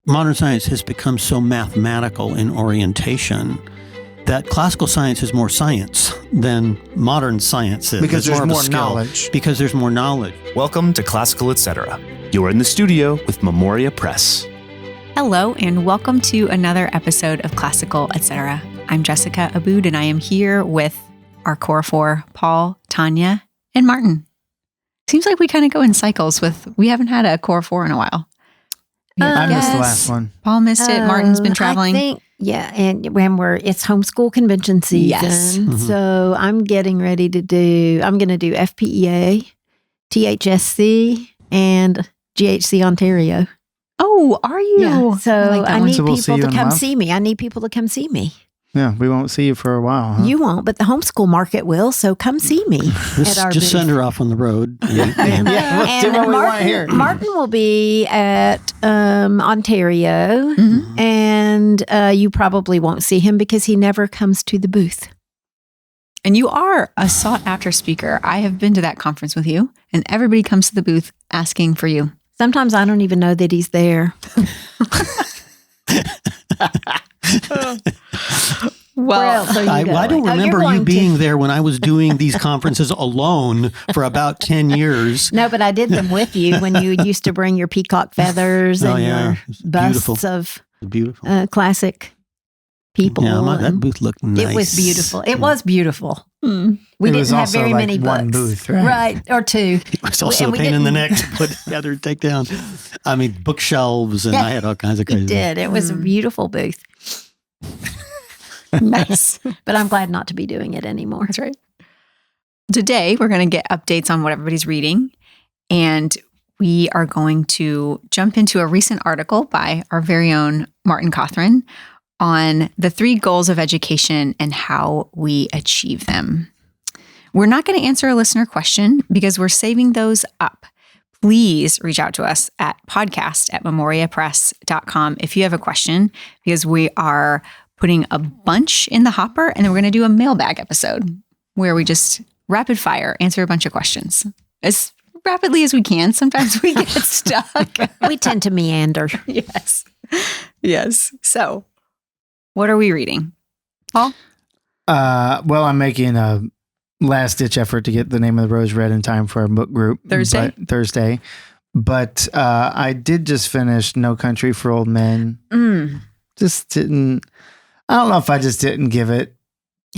modern science has become so mathematical in orientation that classical science is more science than modern science is. Because it's there's more skill. knowledge. Because there's more knowledge. Welcome to Classical Etc. You're in the studio with Memoria Press. Hello, and welcome to another episode of Classical Etc. I'm Jessica Aboud, and I am here with our core four, Paul, Tanya, and Martin. Seems like we kind of go in cycles we haven't had a core four in a while. I missed the last one. Paul missed it. Martin's been traveling. I think, and when it's homeschool convention season, Yes. Mm-hmm. so I'm getting ready I'm going to do FPEA, THSC, and GHC Ontario. Oh, are you? Yeah, so I like that I one. need So we'll see people you to in a come month? see me. I need people to come see me. Yeah, we won't see you for a while, huh? You won't, but the homeschool market will, so come see me at our Just booth. send her off on the road. Yeah, we'll do what we want here. Martin will be at Ontario, Mhm. and you probably won't see him because he never comes to the booth. And you are a sought-after speaker. I have been to that conference with you, and everybody comes to the booth asking for you. Sometimes I don't even know that he's there. Where else are you I don't going? remember you're you going being there when I was doing these conferences alone for about 10 years. No, but I did them with you when you used to bring your peacock feathers Oh, and yeah. your It's busts beautiful. of Beautiful. classic people. Yeah, that and booth looked nice. It was beautiful. It was beautiful. We It didn't was have also very like many one books. booth, right? or two. It was also And a we pain in the didn't- neck to put together, take down. I mean, bookshelves, and I had all kinds of crazy. It did. It was a beautiful booth. Nice. But I'm glad not to be doing it anymore. That's right. Today, we're going to get updates on what everybody's reading, and we are going to jump into a recent article by our very own Martin Cothran on the 3 goals of education and how we achieve them. We're not going to answer a listener question because we're saving those up. Please reach out to us at podcast@memoriapress.com if you have a question, because we are putting a bunch in the hopper, and then we're going to do a mailbag episode where we just rapid fire answer a bunch of questions as rapidly as we can. Sometimes we get stuck. We tend to meander. Yes. Yes. So, what are we reading? Paul? Well, I'm making a last-ditch effort to get The Name of the Rose read in time for our book group. Thursday. But I did just finish No Country for Old Men. Just didn't... I don't know if I just didn't give it.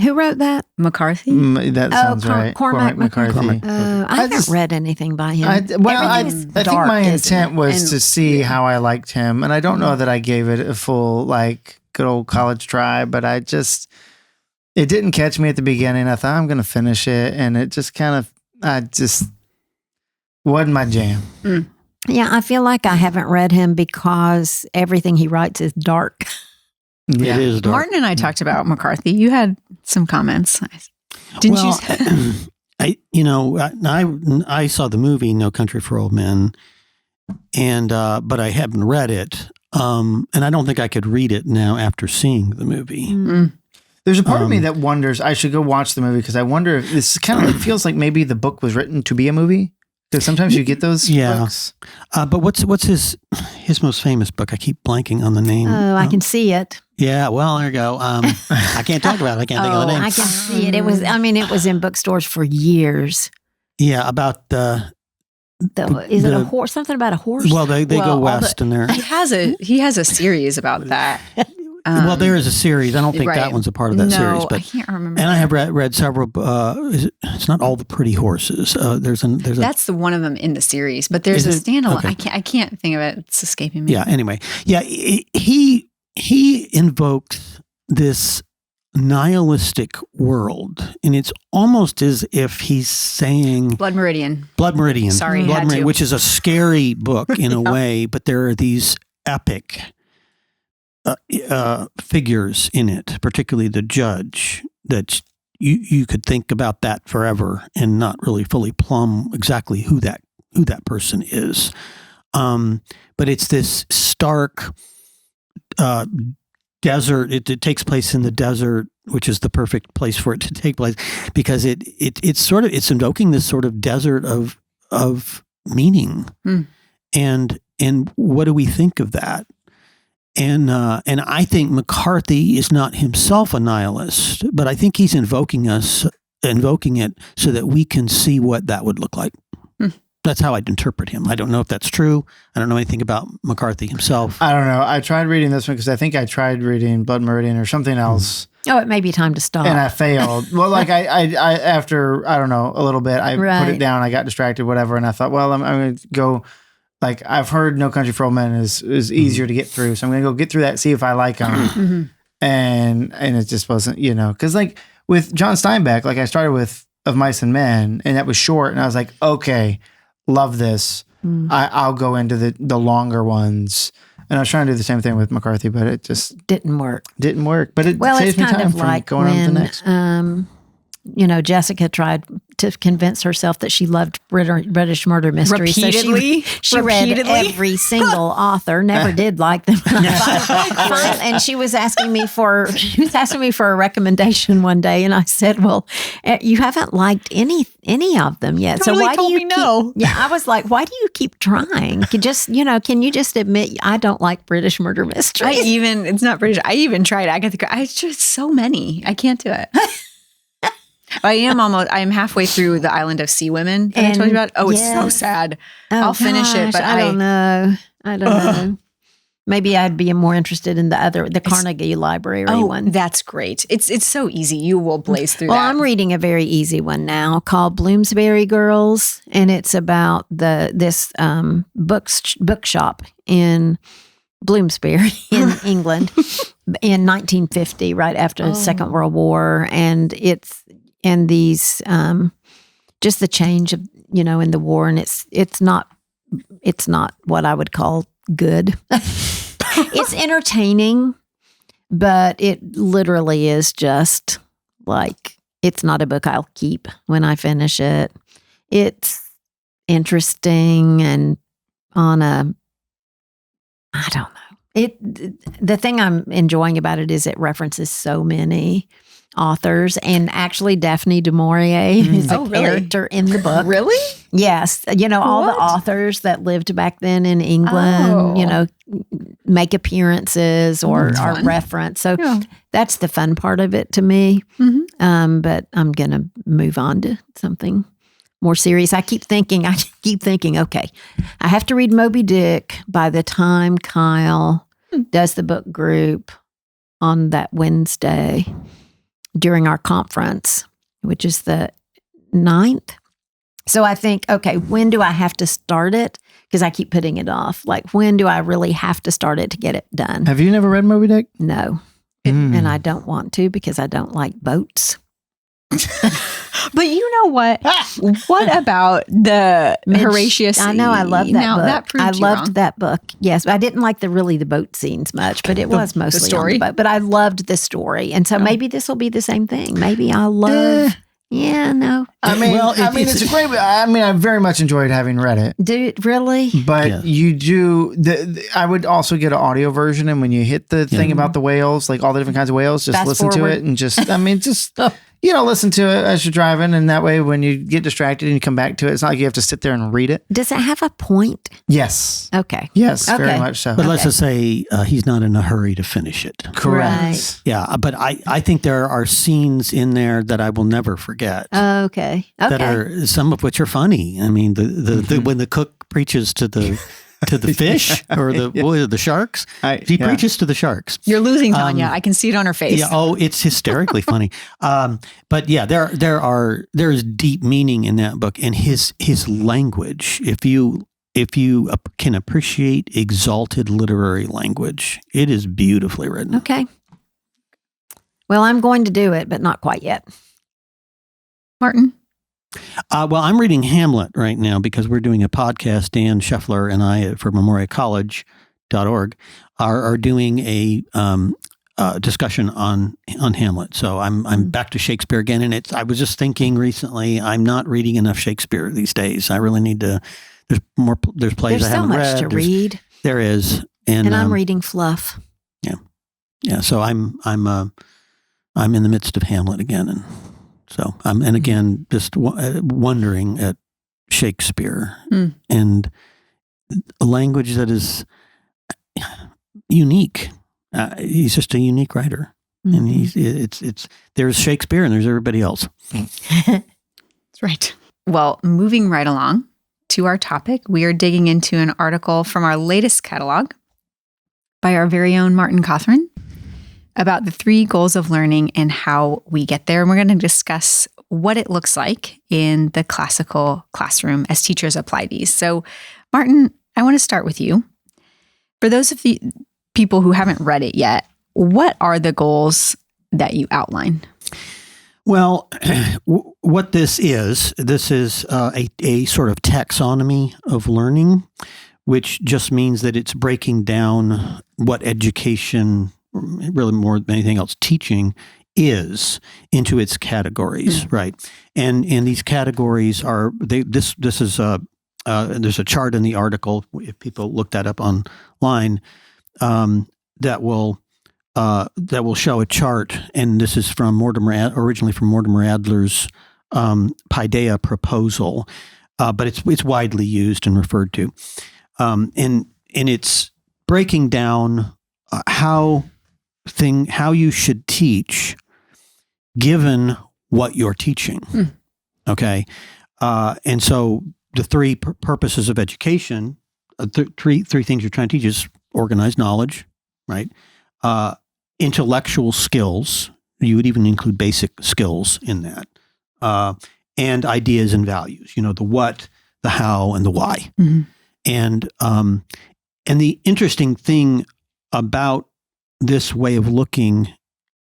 Who wrote that? McCarthy? That sounds right. Cormac McCarthy. I haven't read anything by him. I think Everything's my dark, isn't intent it? was And- to see how I liked him. And I don't know that I gave it a full, good old college try, but it didn't catch me at the beginning. I thought I'm going to finish it. And it just wasn't my jam. Yeah, I feel like I haven't read him because everything he writes is dark. Yeah. It is dark. Martin and I talked about McCarthy. You had some comments. Didn't you? I saw the movie No Country for Old Men, and but I haven't read it, and I don't think I could read it now after seeing the movie. There's a part of me that wonders I should go watch the movie because I wonder if this it feels like maybe the book was written to be a movie. Because sometimes you get those books. But what's his most famous book? I keep blanking on the name. Oh, I can see it. Yeah, well, there you go. I can't talk about it. I can't think of the name. I can see it. It was in bookstores for years. Yeah, about Is it a horse? Something about a horse? Well, they go west and they're... He has a series about that. Well, there is a series. I don't think that one's a part of that series. But I can't remember. And I have read several. It's not All the Pretty Horses. That's the one of them in the series, but there's a standalone. Okay. I can't think of it. It's escaping me. Yeah. Anyway, he invokes this nihilistic world, and it's almost as if he's saying Blood Meridian. Sorry, Blood had Meridian, to. which is a scary book in a way, but there are these epic figures in it, particularly the judge, that you could think about that forever and not really fully plumb exactly who that person is. But it's this stark desert. It takes place in the desert, which is the perfect place for it to take place because it's invoking this sort of desert of meaning. And what do we think of that? And I think McCarthy is not himself a nihilist, but I think he's invoking it so that we can see what that would look like. That's how I'd interpret him. I don't know if that's true. I don't know anything about McCarthy himself. I don't know. I tried reading this one because I think I tried reading Blood Meridian or something else. Oh, it may be time to stop. And I failed. Well, like I after, I don't know, a little bit, I put it down, I got distracted, whatever. And I thought, well, I'm going to go, like, I've heard No Country for Old Men is easier to get through. So I'm going to go get through that, see if I like them. And it just wasn't, because like with John Steinbeck, like I started with Of Mice and Men, and that was short. And I was like, okay, love this. I'll go into the longer ones. And I was trying to do the same thing with McCarthy, but it just didn't work. But it saves me time from going on to the next. Jessica tried to convince herself that she loved British murder mysteries. Repeatedly? So she read every single author, never did like them. And she was asking me for a recommendation one day, and I said, well, you haven't liked any of them yet. Totally so why do you keep, no? Yeah, I was like, why do you keep trying? Can you just admit I don't like British murder mysteries? It's not British. I even tried Agatha Christie. It's just so many. I can't do it. I am halfway through The Island of Sea Women that I told you about. Oh, it's so sad. I'll finish it, but I don't know. I don't know. Maybe I'd be more interested in the Carnegie Library one. That's great. It's so easy. You will blaze through that. Well, I'm reading a very easy one now called Bloomsbury Girls, and it's about this bookshop in Bloomsbury in England in 1950, right after the Second World War, and these just the change of in the war, and it's not what I would call good. It's entertaining, but it literally is just like, it's not a book I'll keep when I finish it. It's interesting and I don't know. The thing I'm enjoying about it is it references so many authors, and actually Daphne du Maurier is a character in the book. Really? Yes. All the authors that lived back then in England, make appearances or are referenced. So that's the fun part of it to me. But I'm going to move on to something more serious. I keep thinking, okay, I have to read Moby Dick by the time Kyle does the book group on that Wednesday during our conference, which is the 9th. So I think, okay, when do I have to start it? Because I keep putting it off. Like, when do I really have to start it to get it done? Have you never read Moby Dick? No. And I don't want to because I don't like boats. But you know what? What about the Horatius? I know, I love that book. That proved I loved wrong. that book. Yes, I didn't like the boat scenes much, but it was mostly the story. on the boat. But I loved the story, and so maybe this will be the same thing. Maybe I'll love. Yeah, no. I mean, it's a great. I very much enjoyed having read it. Dude, really? But you do. I would also get an audio version, and when you hit the thing about the whales, like all the different kinds of whales, just listen to it and just. Listen to it as you're driving, and that way, when you get distracted and you come back to it, it's not like you have to sit there and read it. Does it have a point? Yes. Okay. Yes, very much so. But let's just say he's not in a hurry to finish it. Correct. Right. Yeah, but I think there are scenes in there that I will never forget. Okay. That are some of which are funny. I mean, the when the cook preaches to the fish or the sharks, he preaches to the sharks. You're losing Tanya. I can see it on her face. Yeah. Oh, it's hysterically funny. But yeah, there's deep meaning in that book, and his language. If you can appreciate exalted literary language, it is beautifully written. Okay. Well, I'm going to do it, but not quite yet. Martin? Well, I'm reading Hamlet right now because we're doing a podcast. Dan Scheffler and I for memoriacollege.org are doing a discussion on Hamlet. So I'm back to Shakespeare again. And I was just thinking recently, I'm not reading enough Shakespeare these days. I really need to. There's plays I haven't read. There's so much to read. There is, and I'm reading fluff. Yeah. So I'm in the midst of Hamlet again, and so and again just wondering at Shakespeare and a language that is unique. He's just a unique writer. And there's Shakespeare and there's everybody else. That's right. Well, moving right along to our topic, we are digging into an article from our latest catalog by our very own Martin Cothran about the 3 goals of learning and how we get there. And we're going to discuss what it looks like in the classical classroom as teachers apply these. So, Martin, I want to start with you. For those of the people who haven't read it yet, what are the goals that you outline? Well, what this is a sort of taxonomy of learning, which just means that it's breaking down what education, really more than anything else, teaching is into its categories, right? And these categories are this is there's a chart in the article, if people look that up online, that will show a chart, and this is from originally from Mortimer Adler's Paideia proposal, but it's widely used and referred to, and it's breaking down how you should teach given what you're teaching. Okay, and so the 3 purposes of education, three things you're trying to teach is organized knowledge, right? Intellectual skills, you would even include basic skills in that, and ideas and values, the what, the how, and the why. And the interesting thing about this way of looking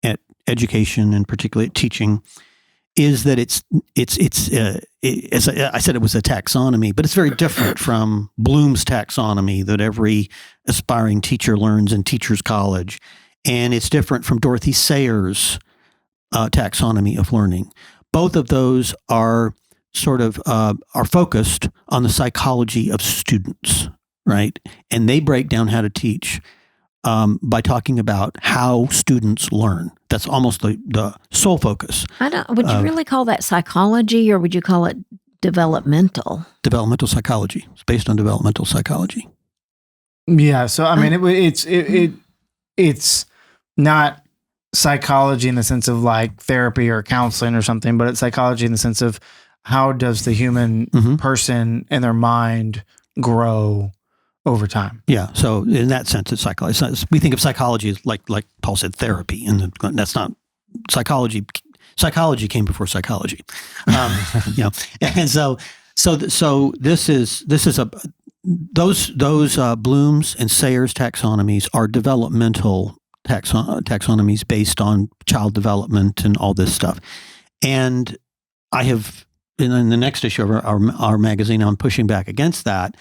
at education and particularly at teaching is that it's as I said, it was a taxonomy, but it's very different from Bloom's taxonomy that every aspiring teacher learns in Teachers College. And it's different from Dorothy Sayers' taxonomy of learning. Both of those are sort of are focused on the psychology of students, right? And they break down how to teach by talking about how students learn. That's almost the sole focus. Would you really call that psychology, or would you call it developmental? Developmental psychology. It's based on developmental psychology. Yeah. So I mean, it's not psychology in the sense of like therapy or counseling or something, but it's psychology in the sense of how does the human person and their mind grow over time. Yeah. So in that sense, it's psychology. We think of psychology as like Paul said, therapy, and that's not psychology. Psychology came before psychology. And so this is those Bloom's and Sayers taxonomies are developmental taxonomies based on child development and all this stuff. And I have in the next issue of our magazine, I'm pushing back against that.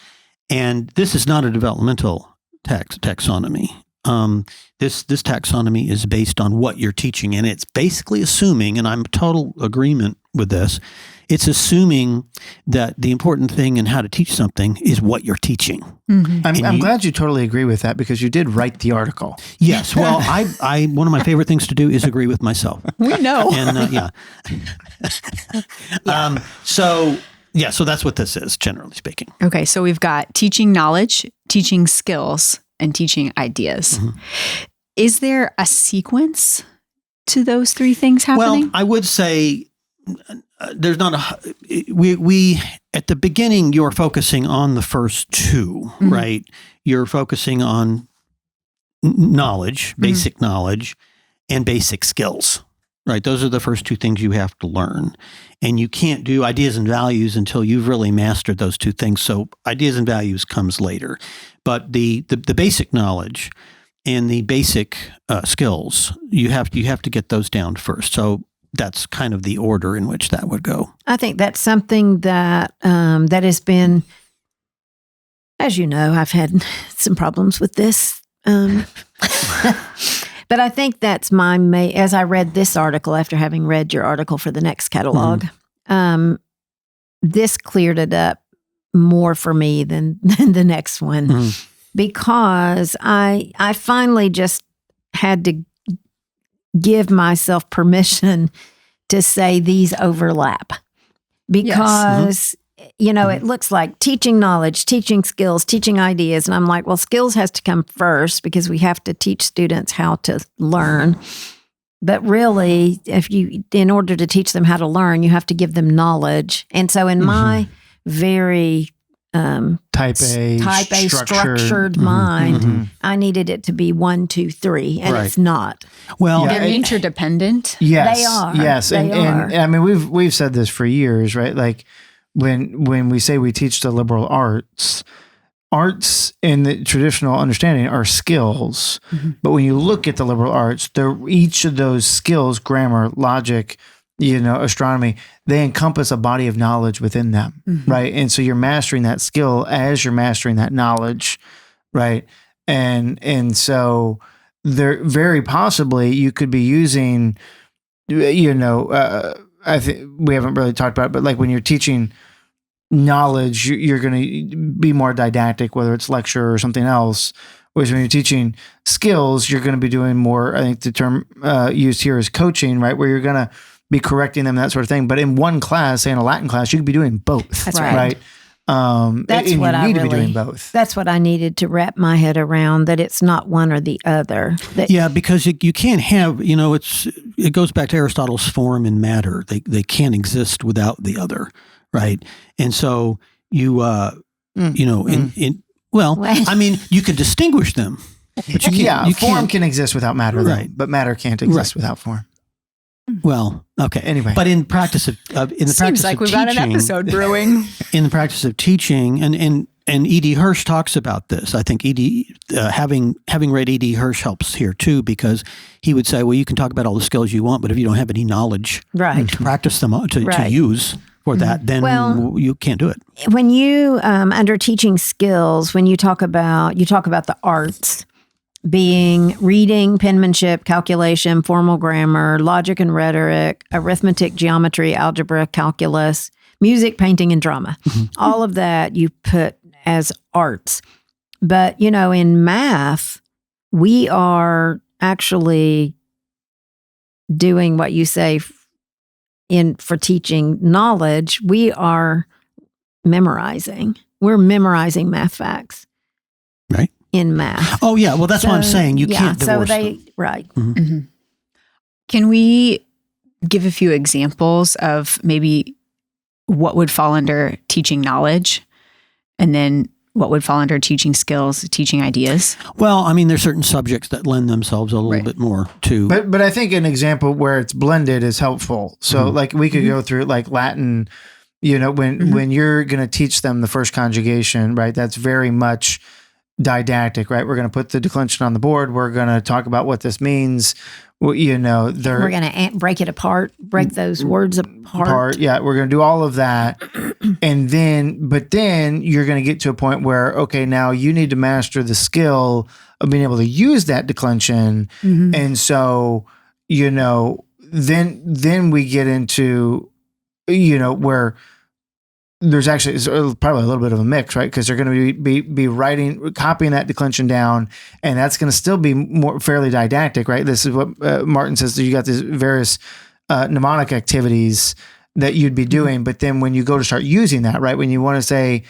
And this is not a developmental taxonomy. This taxonomy is based on what you're teaching, and it's basically assuming, and I'm in total agreement with this, it's assuming that the important thing in how to teach something is what you're teaching. I'm glad you totally agree with that because you did write the article. Yes. Well, I one of my favorite things to do is agree with myself. We know. And so that's what this is, generally speaking. Okay, so we've got teaching knowledge, teaching skills, and teaching ideas. Is there a sequence to those 3 things happening? Well, I would say there's not we at the beginning, you're focusing on the first 2, right? You're focusing on knowledge, basic knowledge, and basic skills. Right. Those are the first 2 things you have to learn. And you can't do ideas and values until you've really mastered those 2 things. So ideas and values comes later. But the basic knowledge and the basic skills, you have to get those down first. So that's kind of the order in which that would go. I think that's something that that has been, as you know, I've had some problems with this. But I think that's as I read this article, after having read your article for the next catalog, this cleared it up more for me than the next one, because I finally just had to give myself permission to say these overlap, because it looks like teaching knowledge, teaching skills, teaching ideas. And I'm like, well, skills has to come first because we have to teach students how to learn. But really, in order to teach them how to learn, you have to give them knowledge. And so in my very type A structured mind, I needed it to be 1, 2, 3, and it's not. Well, they're interdependent. Yes, they are. Yes, they are. And I mean we've said this for years, right? Like when we say we teach the liberal arts in the traditional understanding are skills, but when you look at the liberal arts, each of those skills, grammar, logic, astronomy, they encompass a body of knowledge within them, right? And so you're mastering that skill as you're mastering that knowledge, right? And so there very possibly you could be using, I think we haven't really talked about it, but like when you're teaching knowledge, you're going to be more didactic, whether it's lecture or something else. Whereas when you're teaching skills, you're going to be doing more, I think the term used here is coaching, right? Where you're going to be correcting them, that sort of thing. But in one class, say in a Latin class, you could be doing both. That's right. That's what I need to be doing both. That's what I needed to wrap my head around, that it's not one or the other. Because you can't have, it goes back to Aristotle's form and matter. They can't exist without the other, right? And so you can distinguish them. But you form can exist without matter, right? But matter can't exist without form. Well, okay. Anyway, but in practice of seems like we've got an episode brewing. In the practice of teaching, and E.D. Hirsch talks about this. I think E.D. Having read E.D. Hirsch helps here too, because he would say, well, you can talk about all the skills you want, but if you don't have any knowledge to practice them to use for that, then you can't do it. When you under teaching skills, when you talk about the arts being reading, penmanship, calculation, formal grammar, logic and rhetoric, arithmetic, geometry, algebra, calculus, music, painting, and drama. All of that you put as arts. But, in math, we are actually doing what you say for teaching knowledge. We are memorizing. We're memorizing math facts. Right. In math. Oh, yeah. Well, that's what I'm saying. You can't divorce them. Right. Can we give a few examples of maybe what would fall under teaching knowledge and then what would fall under teaching skills, teaching ideas? Well, I mean, there's certain subjects that lend themselves a little bit more to. But I think an example where it's blended is helpful. So like we could go through like Latin, when you're going to teach them the first conjugation, right? That's very much didactic, right? We're going to put the declension on the board. We're going to talk about what this means. We're going to break it apart, break those words apart. Yeah, we're going to do all of that. But then you're going to get to a point where, okay, now you need to master the skill of being able to use that declension. And so, then we get into, where there's actually probably a little bit of a mix, right? Because they're going to be copying that declension down, and that's going to still be more fairly didactic, right? This is what Martin says. So you got these various mnemonic activities that you'd be doing, but then when you go to start using that, right? When you want to say,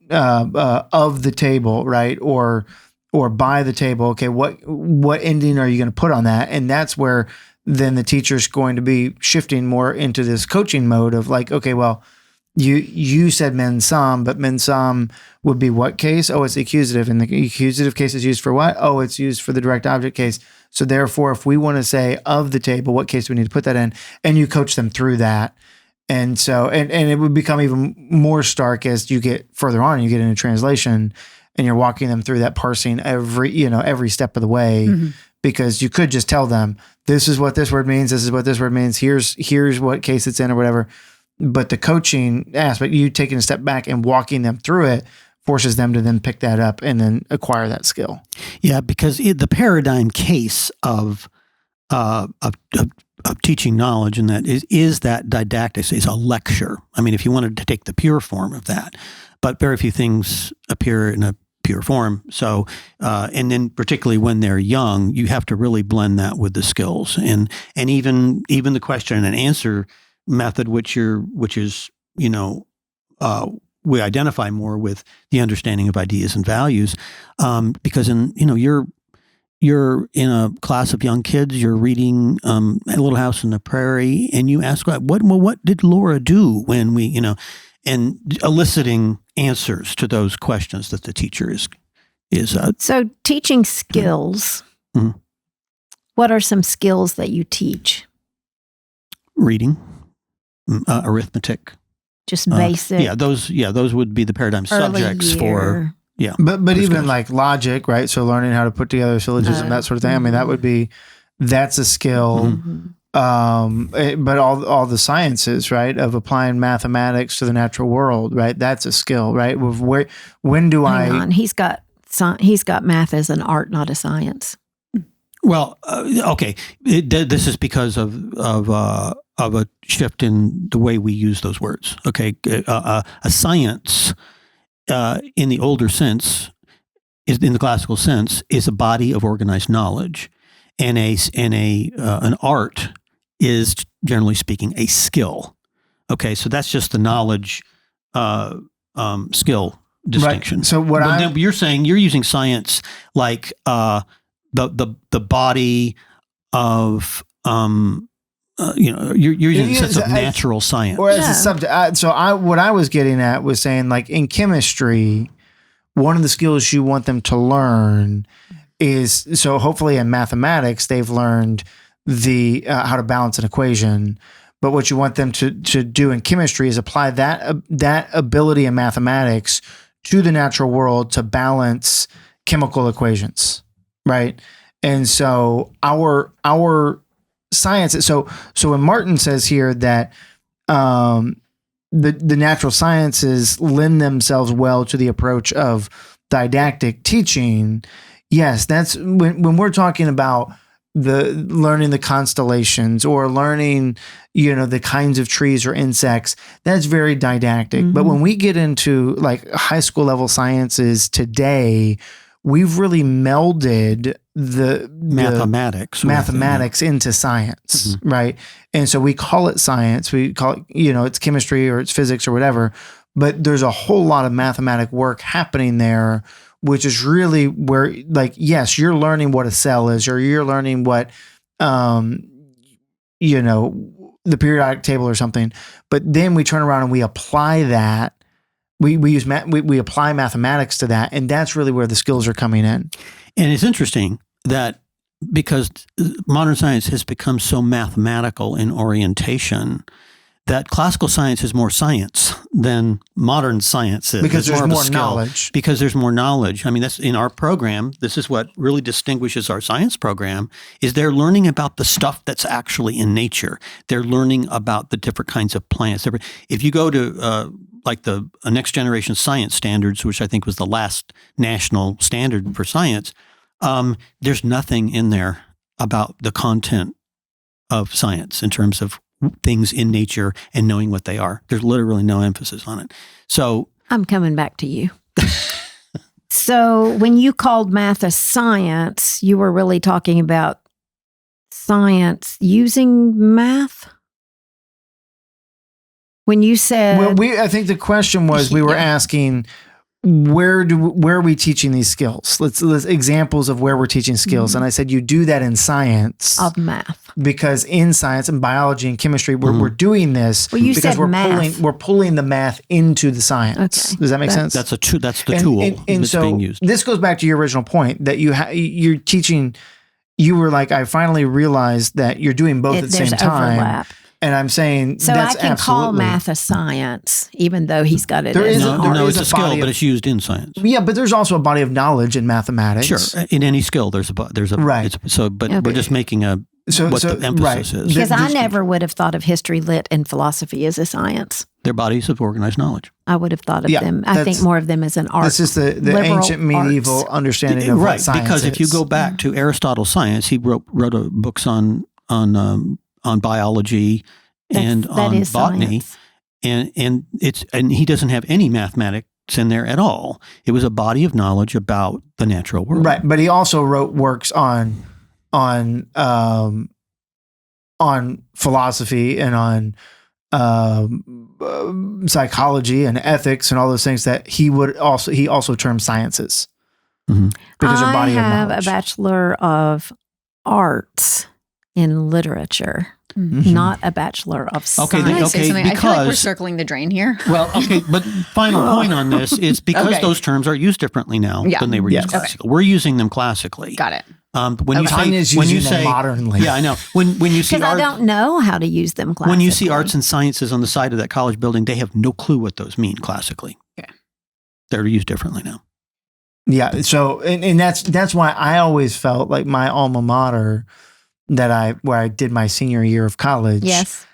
of the table, right, or by the table, okay, what ending are you going to put on that? And that's where then the teacher's going to be shifting more into this coaching mode of like, okay, well, you said mensam, but mensam would be what case? Oh, it's the accusative. And the accusative case is used for what? Oh, it's used for the direct object case. So therefore, if we want to say of the table, what case do we need to put that in? And you coach them through that. And so, and it would become even more stark as you get further on and you get into translation and you're walking them through that parsing every step of the way, because you could just tell them, this is what this word means. This is what this word means. Here's what case it's in or whatever. But the coaching aspect, you taking a step back and walking them through it, forces them to then pick that up and then acquire that skill. Yeah, because the paradigm case of teaching knowledge, and that is that didactics is a lecture. I mean, if you wanted to take the pure form of that, but very few things appear in a pure form. So, and then particularly when they're young, you have to really blend that with the skills, and even the question and answer method, which is we identify more with the understanding of ideas and values, because you're in a class of young kids. You're reading A Little House on the Prairie, and you ask, what did Laura do when we, and eliciting answers to those questions that the teacher is. So teaching skills. Mm-hmm. What are some skills that you teach? Reading, arithmetic. Just basic. Those would be the paradigm subjects for. Yeah. But even like logic, right? So learning how to put together a syllogism, that sort of thing. I mean, that's a skill. Mm-hmm. But all the sciences, right, of applying mathematics to the natural world, right? That's a skill, right? Hang on. He's got math as an art, not a science. Well, okay. This is because of a shift in the way we use those words. Okay, a science in the older sense, in the classical sense, is a body of organized knowledge, and an art is, generally speaking, a skill. Okay, so that's just the knowledge skill distinction. Right. So you're saying, you're using science like the body of you're using a sense of natural science, or as a subject. So what I was getting at was saying, like, in chemistry, one of the skills you want them to learn is, so hopefully in mathematics they've learned the how to balance an equation. But what you want them to do in chemistry is apply that ability in mathematics to the natural world to balance chemical equations. Right. And so our science, so when Martin says here that the natural sciences lend themselves well to the approach of didactic teaching, yes, that's when we're talking about learning the constellations or learning, the kinds of trees or insects, that's very didactic. Mm-hmm. But when we get into like high school level sciences today, we've really melded the mathematics into science, mm-hmm. right? And so we call it science. We call it, it's chemistry or it's physics or whatever. But there's a whole lot of mathematic work happening there, which is really where, like, yes, you're learning what a cell is, or you're learning what, the periodic table or something. But then we turn around and we apply that. We apply mathematics to that, and that's really where the skills are coming in. And it's interesting that because modern science has become so mathematical in orientation, that classical science is more science than modern science is. Because there's more knowledge. Because there's more knowledge. I mean, that's in our program. This is what really distinguishes our science program, is they're learning about the stuff that's actually in nature. They're learning about the different kinds of plants. If you go to like the Next Generation Science Standards, which I think was the last national standard for science, there's nothing in there about the content of science in terms of things in nature and knowing what they are. There's literally no emphasis on it. So I'm coming back to you. So when you called math a science, you were really talking about science using math? When you said, I think the question was, we were asking, where are we teaching these skills? Let's examples of where we're teaching skills. Mm-hmm. And I said, you do that in science of math, because in science and biology and chemistry, we're doing this. Well, you because said math. We're pulling the math into the science. Okay. Does that make sense? That's the tool that's being used. This goes back to your original point that you're teaching. You were like, I finally realized that you're doing both at the same time. Overlap. And I'm saying, so that's I can call math a science, even though he's got it. No, it's a skill, but it's used in science. Yeah, but there's also a body of knowledge in mathematics. Sure, in any skill, there's a right. We're just making what the emphasis is. Because I never would have thought of history, lit, and philosophy as a science. They're bodies of organized knowledge. I would have thought of them. I think more of them as an art. This is the ancient medieval understanding of what science because is. If you go back to Aristotle's science, he wrote books on biology and on botany, and he doesn't have any mathematics in there at all. It was a body of knowledge about the natural world. Right, but he also wrote works on philosophy and on psychology and ethics and all those things that he also termed sciences. Because I body have of knowledge. a Bachelor of Arts in Literature, not a Bachelor of Science. Can I say something? I feel like we're because- circling the drain here. Well, okay, but final point on this is because those terms are used differently now than they were used classically. We're using them classically. Got it. When you say modernly, yeah, I know. When you see Because I don't know how to use them classically. when you see arts and sciences on the side of that college building, they have no clue what those mean classically. Yeah. They're used differently now. Yeah. So, and that's why I always felt like my alma mater where I did my senior year of college. Yes.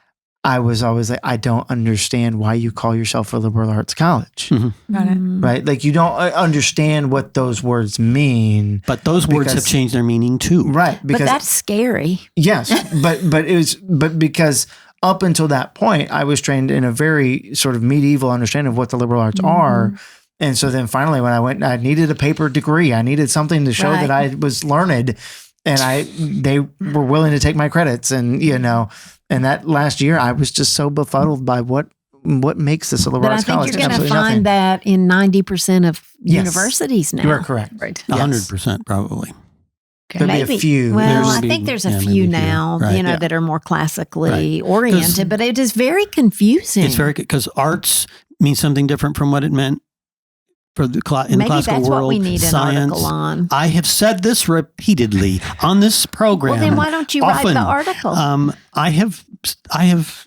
I was always like, I don't understand why you call yourself a liberal arts college. Got it. Right? Like you don't understand what those words mean. But those words have changed their meaning too. Right. But that's scary. Yes. but because up until that point, I was trained in a very sort of medieval understanding of what the liberal arts are. And so then finally when I went, I needed a paper degree. I needed something to show that I was learned, and they were willing to take my credits. And, and that last year I was just so befuddled by what makes this a liberal arts college. But I think you're going to find that in 90% of universities now. You are correct. Right. 100% probably. There'll be a few. Well, I think there's a few now, that are more classically oriented, but it is very confusing. It's very good because arts means something different from what it meant for the in the classical world. Maybe that's what we need science. an article on. I have said this repeatedly on this program. Well, then why don't you write the article? I have.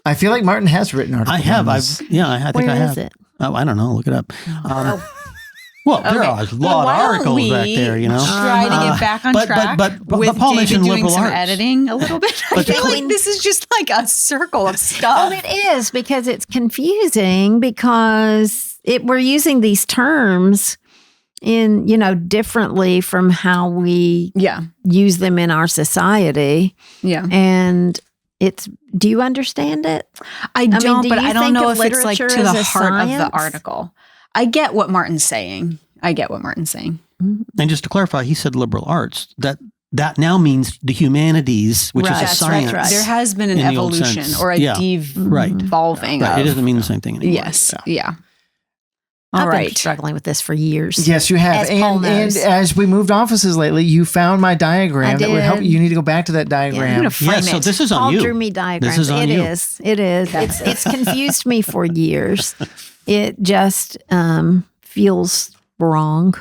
I feel like Martin has written articles. I have. I think Where I have. is it? Oh, I don't know. Look it up. Well, there are a lot of articles back there, Try to get back on track but with Paul David mentioned doing liberal some arts. editing a little bit. I feel like this is just like a circle of stuff. Well, it is because it's confusing because we're using these terms in, differently from how we use them in our society. Yeah. And do you understand it? I don't, but I don't know of if it's like to the heart of the science? article. I get what Martin's saying. And just to clarify, he said liberal arts. That now means the humanities, which is a science. Right. There has been an evolution or a devolving. Right. It doesn't mean the same thing anymore. Yes. Yeah. I've been struggling with this for years. Yes, you have. And as we moved offices lately, you found my diagram that would help you. You need to go back to that diagram. So this is on Paul you. drew me diagrams. This is on you. It is. It's confused me for years. It just feels wrong.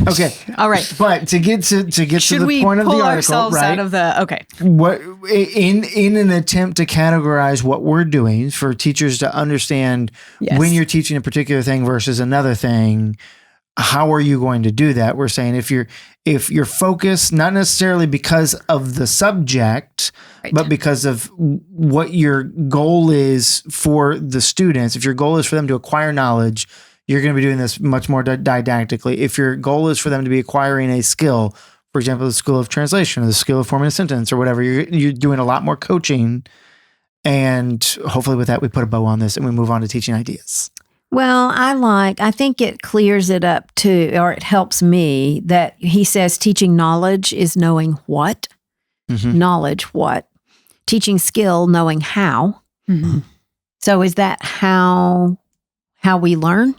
Okay. All right. But to get to the point of the article, right? Out of the What in an attempt to categorize what we're doing for teachers to understand when you're teaching a particular thing versus another thing, how are you going to do that? We're saying if you're focused, not necessarily because of the subject, but because of what your goal is for the students. If your goal is for them to acquire knowledge, you're going to be doing this much more didactically. If your goal is for them to be acquiring a skill, for example, the skill of translation or the skill of forming a sentence or whatever, you're doing a lot more coaching. And hopefully with that, we put a bow on this and we move on to teaching ideas. Well, I think it clears it up too, or it helps me that he says teaching knowledge is knowing what, knowledge what, teaching skill, knowing how. So is that how we learn?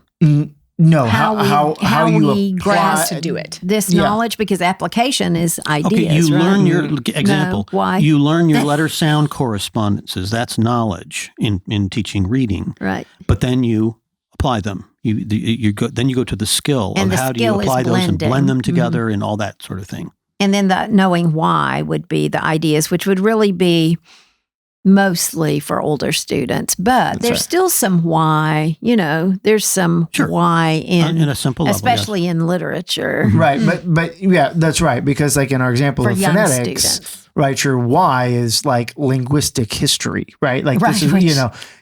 No, how you grasp to do it. This knowledge, because application is ideas. Okay, you learn your example. No, why? You learn your letter sound correspondences. That's knowledge in teaching reading. Right. But then you apply them. You go to the skill and of the how do you skill apply is those and blend them blending. together and all that sort of thing. And then the knowing why would be the ideas, which would really be mostly for older students, but there's still some why, there's some why in a simple level, especially in literature. Right. But yeah, that's right. Because like in our example of phonetics, students. Right, your why is like linguistic history, right? Like this is,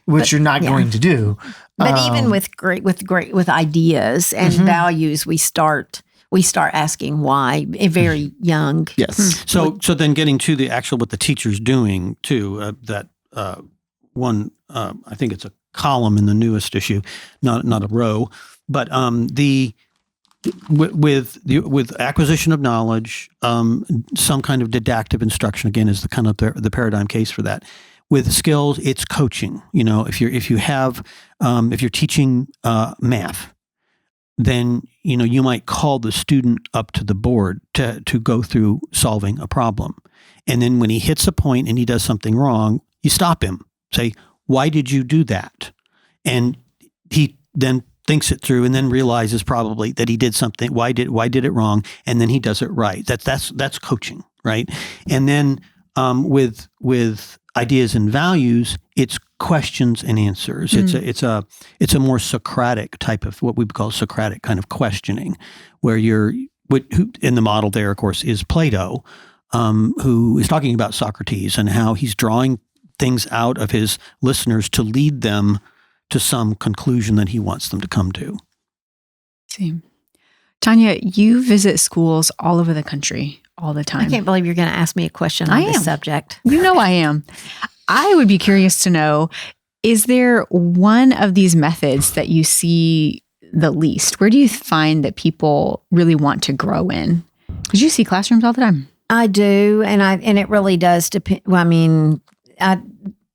which you're not going to do. But even with ideas and values, we start asking why very young. Yes. So then getting to the actual what the teacher's doing too. That one, I think it's a column in the newest issue, not a row, but with acquisition of knowledge, some kind of didactic instruction again is the kind of the paradigm case for that. with skills, it's coaching. If you're teaching math, then you might call the student up to the board to go through solving a problem. And then when he hits a point and he does something wrong, you stop him. Say, why did you do that? And he then thinks it through and then realizes probably that he did something. Why did it wrong? And then he does it right. That's coaching, right? And then with ideas and values, it's questions and answers. It's a more Socratic type of what we would call Socratic kind of questioning, where who in the model there, of course, is Plato, who is talking about Socrates and how he's drawing things out of his listeners to lead them to some conclusion that he wants them to come to. See. Tanya, you visit schools all over the country all the time. I can't believe you're going to ask me a question on this subject. You know I am. I would be curious to know, is there one of these methods that you see the least? Where do you find that people really want to grow in? Because you see classrooms all the time. I do, and it really does depend. Well, I mean,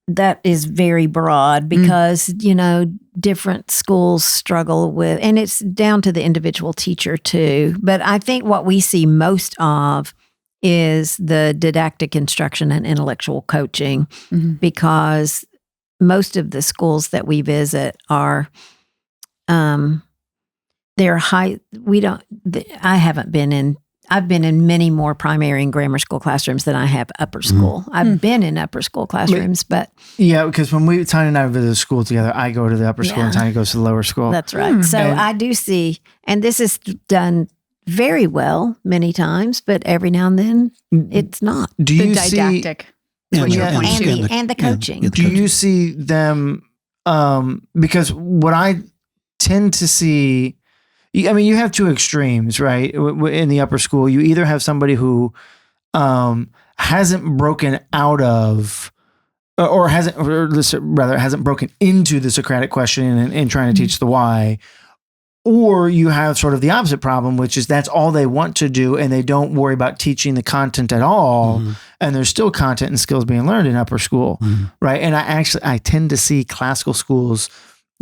that is very broad because, different schools struggle with, and it's down to the individual teacher too. But I think what we see most of is the didactic instruction and intellectual coaching, because most of the schools that we visit are, they're high. I've been in many more primary and grammar school classrooms than I have upper school. I've been in upper school classrooms, but... Yeah, because when Tanya and I visit school together, I go to the upper school and Tanya goes to the lower school. That's right. So I do see, and this is done very well many times, but every now and then it's not. Do you the didactic. And the coaching. Do you see them, because what I tend to see... I mean, you have two extremes, right? In the upper school, you either have somebody who hasn't broken out of, or hasn't broken into the Socratic question and trying to teach the why, or you have sort of the opposite problem, which is that's all they want to do, and they don't worry about teaching the content at all, and there's still content and skills being learned in upper school, right? And I tend to see classical schools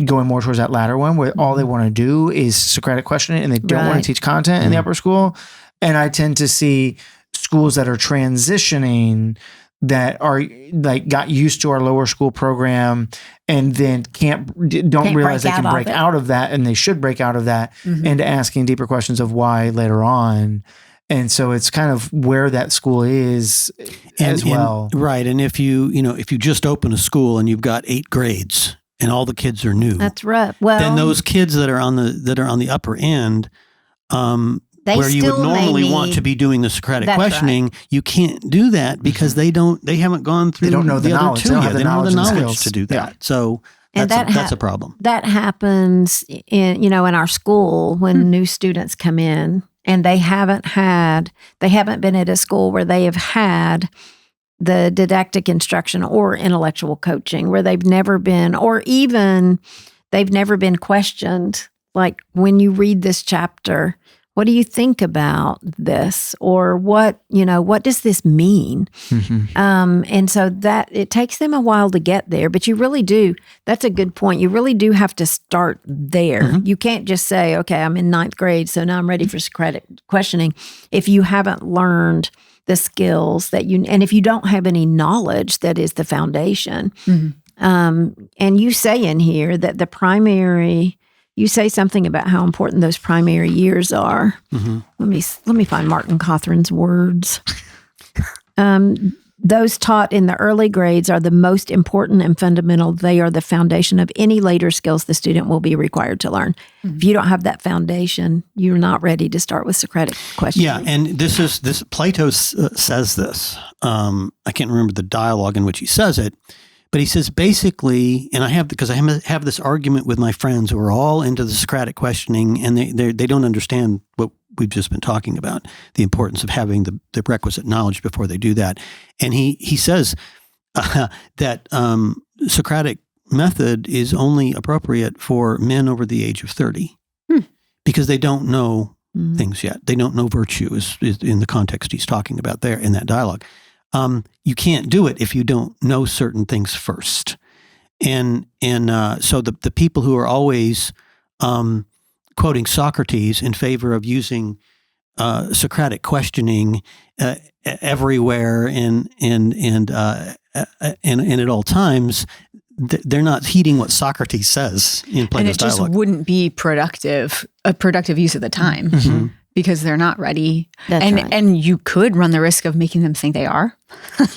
going more towards that latter one, where all they want to do is Socratic questioning and they don't want to teach content in the upper school. And I tend to see schools that are transitioning that are like got used to our lower school program and then don't realize they can break out of that, and they should break out of that into asking deeper questions of why later on. And so it's kind of where that school is as well. Right. And if you just open a school and you've got 8 grades, and all the kids are new. That's right. Well, then those kids that are on the upper end, where you would normally want to be doing the Socratic questioning, you can't do that because they haven't gone through. They don't know the other knowledge. two yet. They don't have the knowledge to do that. Yeah. So that's a problem. That happens in our school when new students come in and they haven't been at a school where they have had the didactic instruction or intellectual coaching, where they've never been, or even they've never been questioned. Like, when you read this chapter, what do you think about this? Or what does this mean? And so that it takes them a while to get there, but you really do. That's a good point. You really do have to start there. You can't just say, okay, I'm in 9th grade, so now I'm ready for Socratic questioning, if you haven't learned the skills and if you don't have any knowledge that is the foundation. And you say in here that you say something about how important those primary years are. Let me find Martin Cothran's words. Those taught in the early grades are the most important and fundamental. They are the foundation of any later skills the student will be required to learn. If you don't have that foundation, you're not ready to start with Socratic questioning. Yeah, and Plato says this. I can't remember the dialogue in which he says it, but he says basically, and I have this argument with my friends who are all into the Socratic questioning, and they don't understand what we've just been talking about, the importance of having the requisite knowledge before they do that. And he says that Socratic method is only appropriate for men over the age of 30 because they don't know things yet. They don't know virtue is in the context he's talking about there in that dialogue. you can't do it if you don't know certain things first. And so the people who are always quoting Socrates in favor of using Socratic questioning everywhere and at all times, they're not heeding what Socrates says in Plato's dialogue. And it just wouldn't be a productive use of the time. Mm-hmm. Because they're not ready. That's right. And you could run the risk of making them think they are.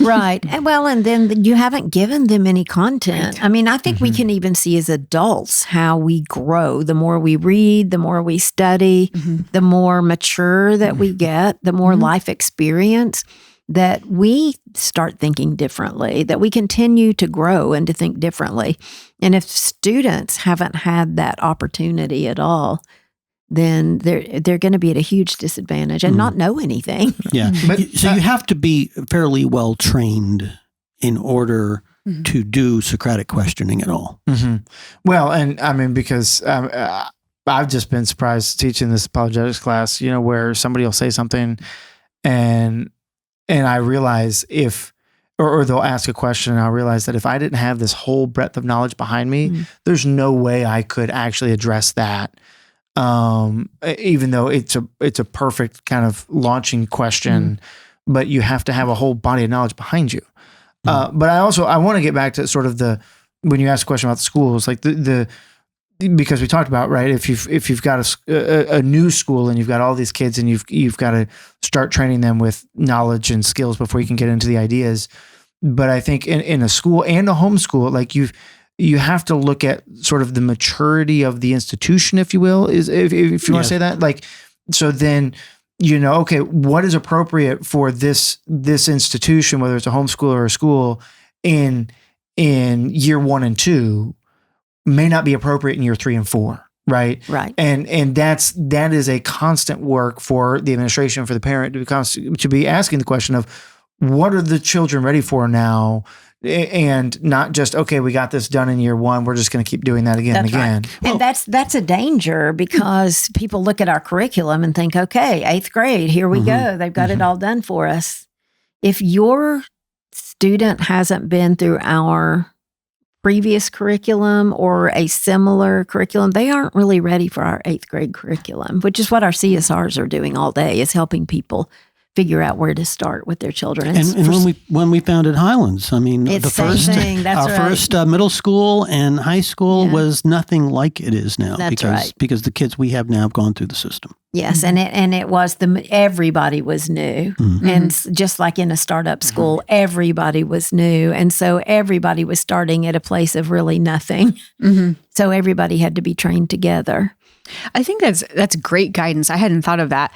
Right. And then you haven't given them any content. Right. I mean, I think we can even see as adults how we grow. The more we read, the more we study, the more mature that we get, the more life experience, that we start thinking differently, that we continue to grow and to think differently. And if students haven't had that opportunity at all, then they're going to be at a huge disadvantage and not know anything. Yeah. So you have to be fairly well trained in order to do Socratic questioning at all. Mm-hmm. Well, and I mean, because I've just been surprised teaching this apologetics class, where somebody will say something and I realize or they'll ask a question and I'll realize that if I didn't have this whole breadth of knowledge behind me, there's no way I could actually address that. Even though it's a perfect kind of launching question, but you have to have a whole body of knowledge behind you. But I want to get back to sort of when you ask a question about the schools, like because we talked about, right, if you've got a new school and you've got all these kids and you've got to start training them with knowledge and skills before you can get into the ideas. But I think in a school and a homeschool, like you have to look at sort of the maturity of the institution, if you will, if you want to say that. Like, so then, okay, what is appropriate for this institution, whether it's a homeschool or a school, in year 1 and 2, may not be appropriate in year 3 and 4. Right. Right. And that is a constant work for the administration, for the parent to be asking the question of, what are the children ready for now? And not just, okay, we got this done in year 1. We're just going to keep doing that again and again. Right. And that's a danger, because people look at our curriculum and think, okay, 8th grade, here we go. They've got it all done for us. If your student hasn't been through our previous curriculum or a similar curriculum, they aren't really ready for our 8th grade curriculum, which is what our CSRs are doing all day, is helping people figure out where to start with their children. And when we founded Highlands, I mean, it's first middle school and high school was nothing like it is now. Because the kids we have now have gone through the system. Yes, and it was everybody was new, and just like in a startup school, everybody was new, and so everybody was starting at a place of really nothing. So everybody had to be trained together. I think that's great guidance. I hadn't thought of that.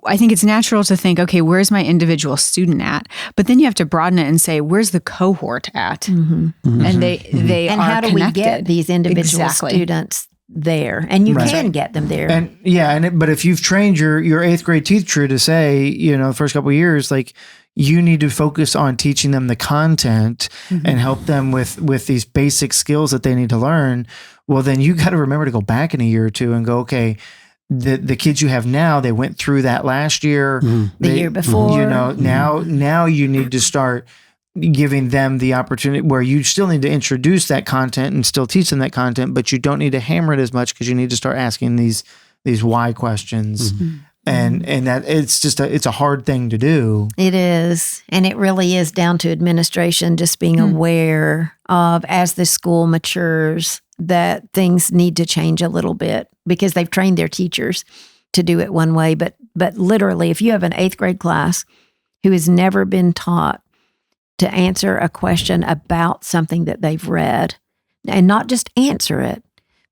I think it's natural to think, okay, where's my individual student at? But then you have to broaden it and say, where's the cohort at? And they and are how do connected. We get these individual students there? And you can get them there. And but if you've trained your 8th grade teacher to say, the first couple of years, like, you need to focus on teaching them the content and help them with these basic skills that they need to learn. Well, then you got to remember to go back in a year or two and go, okay, the kids you have now, they went through that last year, the year before. Now you need to start giving them the opportunity where you still need to introduce that content and still teach them that content, but you don't need to hammer it as much, because you need to start asking these why questions. And that it's a hard thing to do. It is. And it really is down to administration just being aware of, as the school matures, that things need to change a little bit, because they've trained their teachers to do it one way. But literally, if you have an 8th grade class who has never been taught to answer a question about something that they've read, and not just answer it,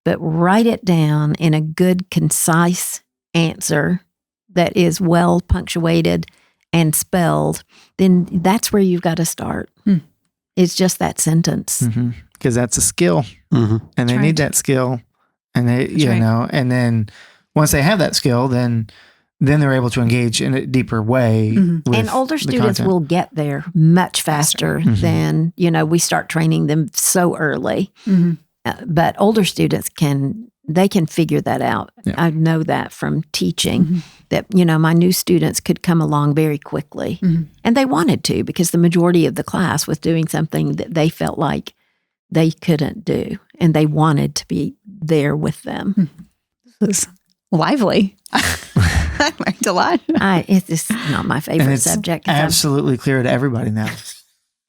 but write it down in a good, concise answer that is well punctuated and spelled, then that's where you've got to start. It's just that sentence. Because that's a skill. And they need that skill. And they, and then once they have that skill, then they're able to engage in a deeper way. And older students will get there much faster than, we start training them so early. But older students can figure that out. I know that from teaching. that, you know, my new students could come along very quickly. Mm-hmm. And they wanted to, because the majority of the class was doing something that they felt like they couldn't do. And they wanted to be there with them. Mm-hmm. This was lively. I learned a lot. It's not my favorite subject. Absolutely clear to everybody now.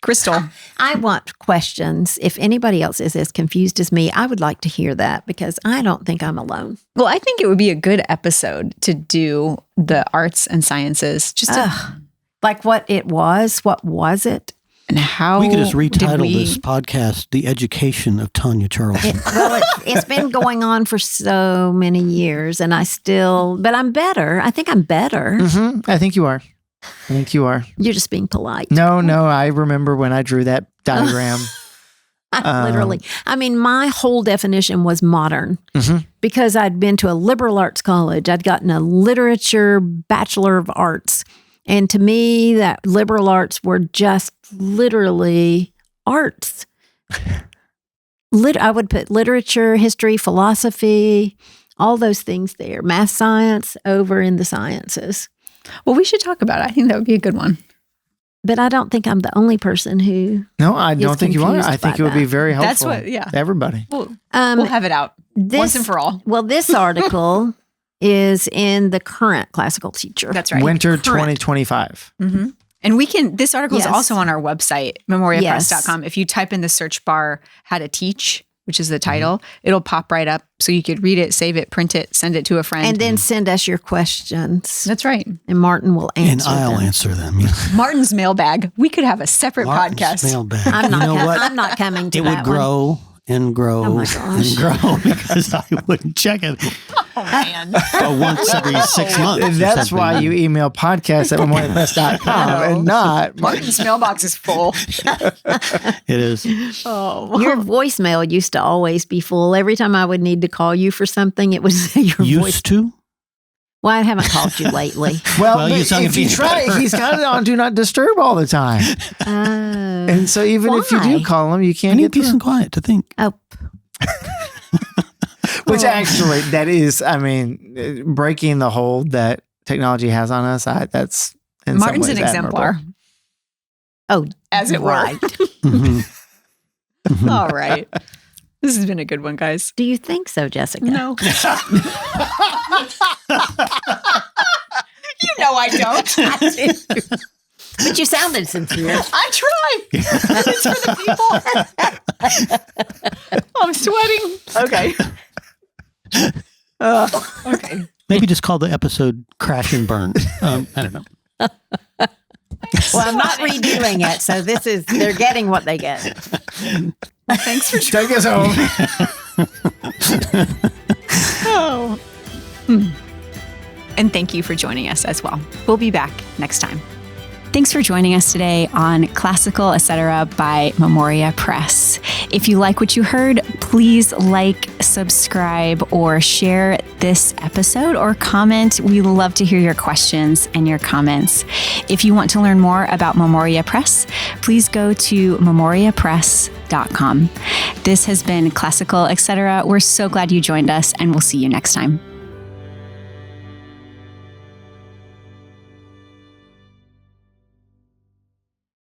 Crystal. I want questions. If anybody else is as confused as me, I would like to hear that, because I don't think I'm alone. Well, I think it would be a good episode to do the arts and sciences. Just like what was it? And how we could just retitle this podcast "The Education of Tanya Charlton." It's been going on for so many years, and but I'm better. I think I'm better. Mm-hmm. I think you are. You're just being polite. No, I remember when I drew that diagram. Literally. I mean, my whole definition was modern, because I'd been to a liberal arts college. I'd gotten a literature Bachelor of Arts. And to me, that liberal arts were just literally arts. I would put literature, history, philosophy, all those things there. Math, science over in the sciences. Well, we should talk about it. I think that would be a good one. But I don't think I'm the only person who. No, I don't think you are. I think it would be very helpful. That's what, to everybody. We'll have it out once and for all. Well, this article is in the current classical teacher. That's right. Winter 2025. Mm-hmm. And this article is also on our website, memoriapress.com. If you type in the search bar, how to teach, which is the title, it'll pop right up. So you could read it, save it, print it, send it to a friend. And then send us your questions. That's right. And Martin will answer them. And I'll answer them. Martin's mailbag. We could have a separate podcast. Mailbag. I'm not coming to that It would grow and grow and grow because I wouldn't check it. Oh, man. Once every 6 months. That's why you email podcast@memoriapress.com and not Martin's mailbox is full. It is. Oh, your voicemail used to always be full. Every time I would need to call you for something, it would say your voice. Used to? Well, I haven't called you lately. Well if you try, he's kind of on Do Not Disturb all the time. And so even if you do call him, you can't get peace and quiet to think. Oh. Which actually, that is, I mean, breaking the hold that technology has on us, that's in Martin's some ways an exemplar. Oh, as it were. Mm-hmm. All right. This has been a good one, guys. Do you think so, Jessica? No. You know I don't. I do. But you sounded sincere. I try. It's for the people. I'm sweating. Okay. Okay. Maybe just call the episode Crash and Burn. I don't know. Well, I'm not redoing it, so they're getting what they get. Thanks for Take us home. Oh. And thank you for joining us as well. We'll be back next time. Thanks for joining us today on Classical Etc. by Memoria Press. If you like what you heard, please like, subscribe, or share this episode or comment. We love to hear your questions and your comments. If you want to learn more about Memoria Press, please go to memoriapress.com. This has been Classical Etc. We're so glad you joined us, and we'll see you next time.